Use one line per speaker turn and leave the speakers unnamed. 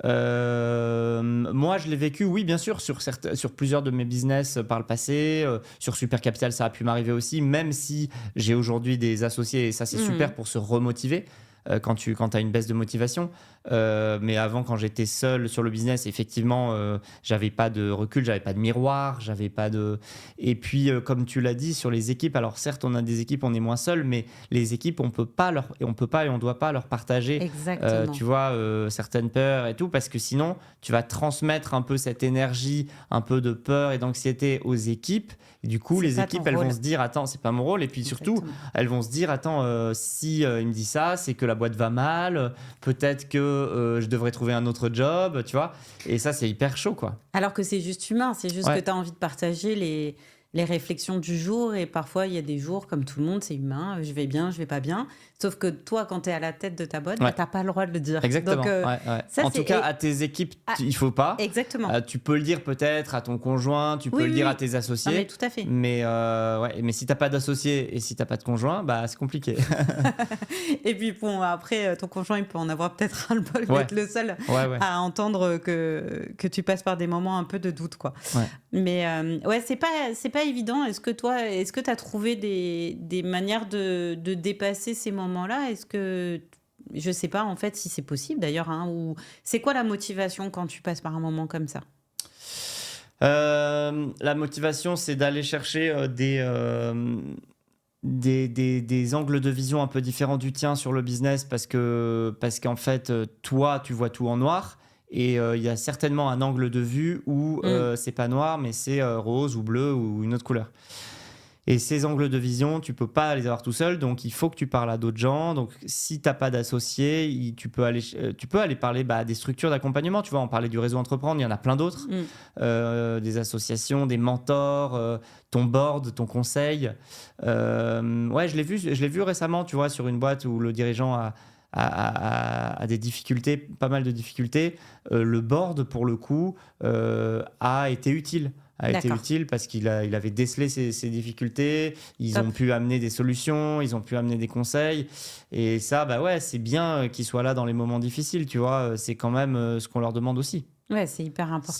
Moi, je l'ai vécu, oui, bien sûr, sur plusieurs de mes business par le passé. Sur Super Capital, ça a pu m'arriver aussi, même si j'ai aujourd'hui des associés et ça, c'est super
Mmh.
pour se remotiver quand tu as une baisse de motivation. Mais avant, quand j'étais seul sur le business, effectivement, j'avais pas de recul, j'avais pas de miroir, j'avais pas de. Et puis, comme tu l'as dit, sur les équipes, alors certes, on a des équipes, on est moins seul, mais les équipes, on peut pas et on doit pas leur partager tu
Exactement.
vois, certaines peurs et tout, parce que sinon, tu vas transmettre un peu cette énergie, un peu de peur et d'anxiété aux équipes. Et du coup,
C'est
les
pas ton
équipes, elles vont
rôle.
se dire, attends, c'est pas mon rôle. Et puis surtout,
Exactement.
elles vont se dire, attends, si il me dit ça, c'est que la boîte va mal. Peut-être que je devrais trouver un autre job, tu vois. Et ça, c'est hyper chaud, quoi.
Alors que c'est juste humain, c'est juste que
Ouais,
tu as envie de partager les réflexions du jour et parfois il y a des jours comme tout le monde, c'est humain, je vais bien, je vais pas bien. Sauf que toi, quand tu es à la tête de ta boîte, bah,
ouais.
tu pas le droit de le dire. Donc
Exactement, ouais, ouais.
ça
En
c'est
tout cas, à tes équipes,
ah,
il faut pas.
exactement.
Tu peux le dire peut-être à ton conjoint, tu peux
Oui,
le
oui,
dire à
oui.
tes
Non mais
associés,
tout à fait.
mais ouais, mais si t'as pas d'associés et si t'as pas de conjoint, bah c'est compliqué.
Et puis bon, après, ton conjoint, il peut en avoir peut-être ras-le-bol
Ouais,
d'être le seul
ouais, ouais,
à entendre que tu passes par des moments un peu de doute, quoi.
ouais.
Mais ouais, c'est pas évident. Est-ce que tu as trouvé des manières de dépasser ces moments-là? Est-ce que je sais pas, en fait, si c'est possible d'ailleurs, hein, ou c'est quoi la motivation quand tu passes par un moment comme ça?
La motivation, c'est d'aller chercher des angles de vision un peu différents du tien sur le business parce qu'en fait, toi, tu vois tout en noir et il y a certainement un angle de vue où
Mmh.
c'est pas noir, mais c'est rose ou bleu ou une autre couleur. Et ces angles de vision, tu peux pas les avoir tout seul, donc il faut que tu parles à d'autres gens. Donc si tu as pas d'associés, tu peux aller parler à des structures d'accompagnement. Tu vois, on parlait du réseau entreprendre, il y en a plein d'autres.
Mmh.
Des associations, des mentors, ton board, ton conseil. Ouais, je l'ai vu récemment, tu vois, sur une boîte où le dirigeant a des difficultés, pas mal de difficultés. Le board, pour le coup, a été
D'accord,
utile parce il avait décelé ses difficultés, ils ont
top.
pu amener des solutions, ils ont pu amener des conseils. Et ça, bah ouais, c'est bien qu'ils soient là dans les moments difficiles, tu vois. C'est quand même ce qu'on leur demande aussi.
Ouais, c'est hyper important.